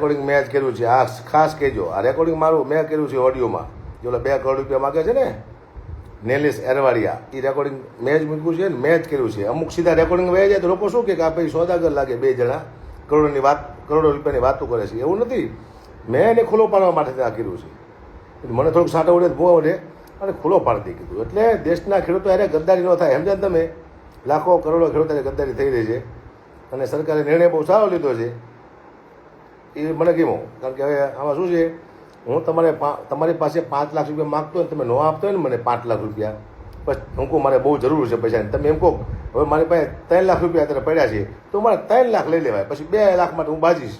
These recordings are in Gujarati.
રેકોર્ડિંગ મેં જ કર્યું છે. આ ખાસ કહેજો, આ રેકોર્ડિંગ મારું મેં કર્યું છે ઓડિયોમાં. જો 2 કરોડ રૂપિયા માગે છે ને નેલિસ એરવાડિયા, એ રેકોર્ડિંગ મેં જ મૂક્યું છે ને મેં જ કર્યું છે. અમુક સીધા રેકોર્ડિંગ વહી જાય તો લોકો શું કે આ પછી સોદાગર લાગે, 2 જણા કરોડો રૂપિયાની વાતો કરે છે. એવું નથી, મેં એને ખુલ્લો પાડવા માટે આ કર્યું છે. મને થોડુંક સાંટા ઉડે ભૂવા ઉડે અને ખુલ્લો પાડી કીધું. એટલે દેશના ખેડૂતો અરે ગદ્દારી ન થાય, સમજ્યા તમે? લાખો કરોડો ખેડૂતો ગદ્દારી થઈ રહી છે અને સરકારે નિર્ણય બહુ સારો લીધો છે. એ મને ગમ્યો, કારણ કે હવે આમાં શું છે, હું તમારી પાસે 5 લાખ રૂપિયા માગતો હોય, તમે ન આપતો હોય ને મને 5 લાખ રૂપિયા, બસ હું કહું મારે બહુ જરૂર છે પૈસાની, તમે એમ કહો હવે મારી પાસે 3 લાખ રૂપિયા અત્યારે પડ્યા છે તો મારે 3 લાખ લઈ લેવાય, પછી 2 લાખ માટે હું બાજીશ.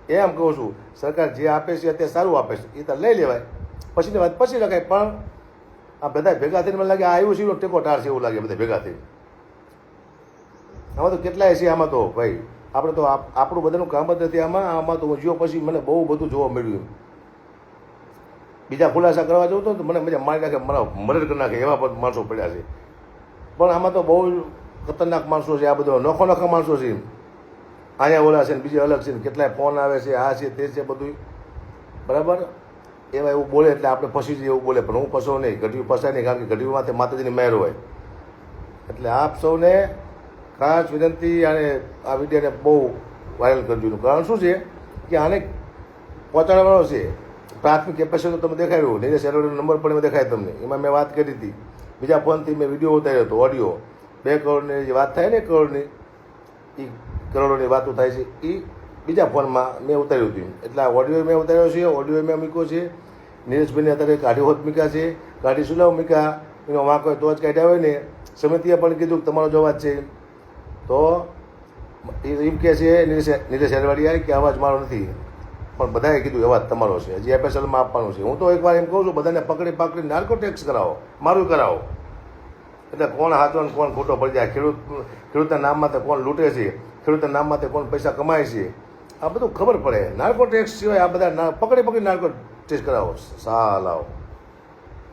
એમ કહું છું, સરકાર જે આપે છે અત્યારે સારું આપે છે, એ તો લઈ લેવાય, પછીની વાત પછી લખાય. પણ આ બધા ભેગા થઈને મને લાગે આ આવ્યું છે ટેકો ટાર છે એવું લાગે બધા ભેગા થઈને. આમાં તો કેટલાય છે, આમાં તો ભાઈ આપણે તો આપણું બધાનું કામ જ નથી આમાં તો હું જ્યો પછી મને બહુ બધું જોવા મળ્યું. બીજા ખુલાસા કરવા જવું તો મને મજા મારી નાખે, મારા મદદ કરી નાખે એવા પણ માણસો પડ્યા છે. પણ આમાં તો બહુ ખતરનાક માણસો છે, આ બધો નોખા માણસો છે. અહીંયા ઓલા છે ને બીજે અલગ છે ને કેટલાય ફોન આવે છે, આ છે તે છે બધું બરાબર. એવા એવું બોલે એટલે આપણે ફસી જઈએ એવું બોલે, પણ હું ફસો નહીં, ઘડિયું ફસાય નહીં, કારણ કે ઘડિયુંમાંથી માતાજીની મહેર હોય. એટલે આપ સૌને ખાસ વિનંતી, અને આ વિડીયોને બહુ વાયરલ કરજો. કારણ શું છે કે આને પહોંચાડવાનો છે. પ્રાથમિક કેપેસિટી તો તમે દેખાડ્યું, નીરજ એરવાડિયાનો નંબર પણ એમાં દેખાય તમને, એમાં મેં વાત કરી હતી. બીજા ફોનથી મેં વિડીયો ઉતાર્યો હતો, ઓડિયો. 2 કરોડની જે વાત થાય ને, કરોડની એ કરોડોની વાતો થાય છે, એ બીજા ફોનમાં મેં ઉતાર્યું હતું. એટલે આ ઓડિયો મેં ઉતાર્યો છે, ઓડિયો મેં મૂક્યો છે. નીરજભાઈને અત્યારે કાઢી હોત મૂક્યા છે, કાઢી સુલાવ મૂક્યા, એનો વાંક હોય તો જ કાઢ્યા હોય ને. સમિતિએ પણ કીધું કે તમારો જ અવાજ છે, તો એમ કહે છે નીરજ એરવાડિયાએ કે અવાજ મારો નથી, પણ બધાએ કીધું અવાજ તમારો છે, હજી એફએસએલમાં આપવાનું છે. હું તો એકવાર એમ કહું છું, બધાને પકડી નાર્કો ટેક્સ કરાવો, મારું કરાવો, એટલે કોણ સાચો ને કોણ ખોટો પડી જાય. ખેડૂતના નામમાં તો કોણ લૂંટે છે, ખેડૂતના નામમાં તો કોણ પૈસા કમાય છે, આ બધું ખબર પડે. નાર્કો ટેક્સ સિવાય આ બધા પકડી નાર્કો ટેક્સ કરાવો. સાલ આવો.